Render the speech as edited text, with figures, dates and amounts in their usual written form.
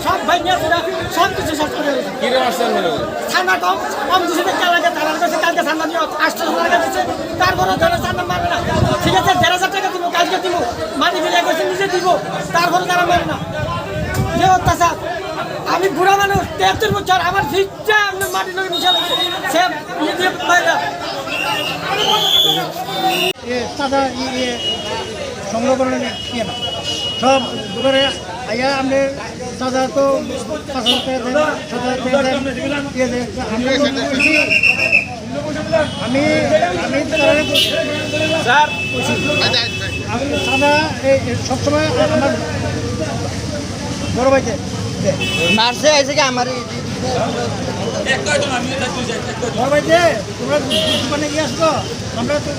সব ভাইয়া সব কিছু শেষ করে ঠান্ডা কম দিচ্ছে লাগে তার কাছে কালকে ঠান্ডা নিয়ে 800 টাকা দিচ্ছে তারপরে ধরে ঠান্ডা মারবে না ঠিক আছে 1,500 টাকা দিব কালকে দিব মাটি বিলে করছে নিজে দিব তারপরে তারা মারবে না যে অত্যাচার আমি বুড়া মানুষ 73 বছর আমার শিক্ষা আমি মাটি লোক মিশাল সে দিয়ে বাইরে সাদা সংগ্রহ করে নিয়ে না সব দোকানে আইয়া আপনি সাদা তো 5,000 আমি সাদা সবসময় আমার বড় ভাইকে মারছে আছে কি আমার বড় ভাইকে তোমরা দোকানে গিয়ে আসবো আমরা তো